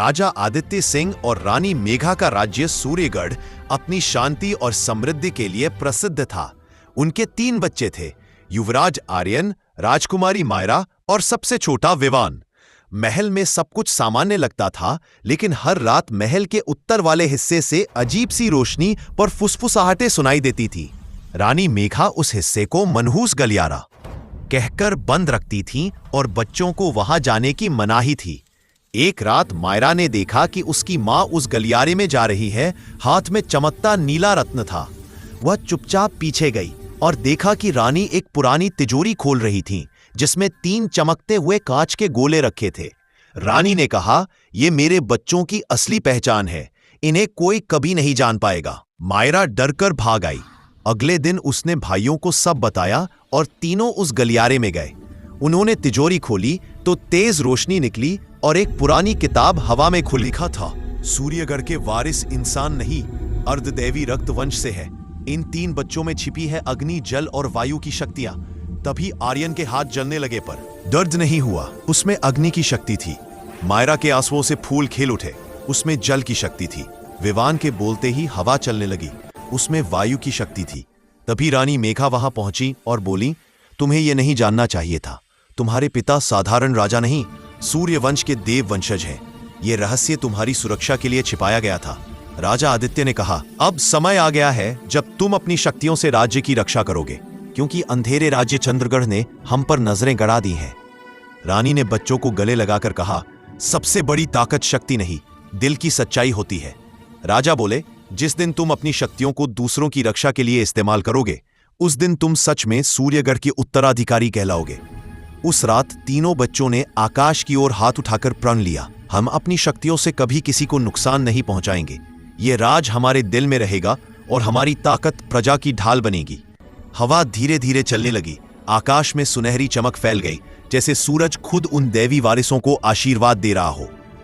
राजा आदित्य सिंह और रानी मेघा का राज्य सूर्यगढ़ अपनी शांति और समृद्धि के लिए प्रसिद्ध था। उनके 3 बच्चे थे, युवराज आर्यन, राजकुमारी मायरा और सबसे छोटा विवान। महल में सब कुछ सामान्य लगता था, लेकिन हर रात महल के उत्तर वाले हिस्से से अजीब सी रोशनी और फुसफुसाहटें सुनाई देती थी। रानी मेघा उस हिस्से को मनहूस गलियारा कहकर बंद रखती थीं और बच्चों को वहां जाने की मनाही थी। एक रात मायरा ने देखा कि उसकी मां उस गलियारे में जा रही है। हाथ में चमकता नीला रत्न था। वह चुपचाप पीछे गई और देखा कि रानी एक पुरानी तिजोरी खोल रही थी, जिसमें 3 चमकते हुए कांच के गोले रखे थे। रानी ने कहा, ये मेरे बच्चों की असली पहचान है, इन्हें कोई कभी नहीं जान पाएगा। मायरा डरकर भाग आई। अगले दिन उसने भाइयों को सब बताया और तीनों उस गलियारे में गए। उन्होंने तिजोरी खोली तो तेज रोशनी निकली और एक पुरानी किताब हवा में खुल लिखा था, सूर्यगढ़ के वारिस इंसान नहीं, अर्धदैवी रक्त वंश से है। इन 3 बच्चों में छिपी है अग्नि, जल और वायु की शक्तियां। तभी आर्यन के हाथ जलने लगे, पर दर्द नहीं हुआ, उसमें अग्नि की शक्ति थी। मायरा के आंसुओं से फूल खिल उठे, उसमें जल की शक्ति थी। विवान के बोलते ही हवा चलने लगी, उसमें वायु की शक्ति थी। तभी रानी मेघा वहां पहुंची और बोली, तुम्हें यह नहीं जानना चाहिए था, तुम्हारे पिता साधारण राजा नहीं, सूर्यवंश के देव वंशज हैं। यह रहस्य तुम्हारी सुरक्षा के लिए छिपाया गया था। राजा आदित्य ने कहा, अब समय आ गया है जब तुम अपनी शक्तियों से राज्य की रक्षा करोगे, क्योंकि अंधेरे राज्य चंद्रगढ़ ने हम पर नजरें गड़ा दी हैं। रानी ने बच्चों को गले लगाकर कहा, सबसे बड़ी ताकत शक्ति नहीं, दिल की सच्चाई होती है। राजा बोले, जिस दिन तुम अपनी शक्तियों को दूसरों की रक्षा के लिए इस्तेमाल करोगे, उस दिन तुम सच में सूर्यगढ़ के उत्तराधिकारी कहलाओगे। उस रात तीनों बच्चों ने आकाश की ओर हाथ उठाकर प्रण लिया, हम अपनी शक्तियों से कभी किसी को नुकसान नहीं पहुंचाएंगे। ये राज हमारे दिल में रहेगा और हमारी ताकत प्रजा की ढाल बनेगी। हवा धीरे धीरे चलने लगी। आकाश में सुनहरी चमक फैल गई, जैसे सूरज खुद उन दैवी वारिसों को आशीर्वाद दे रहा हो।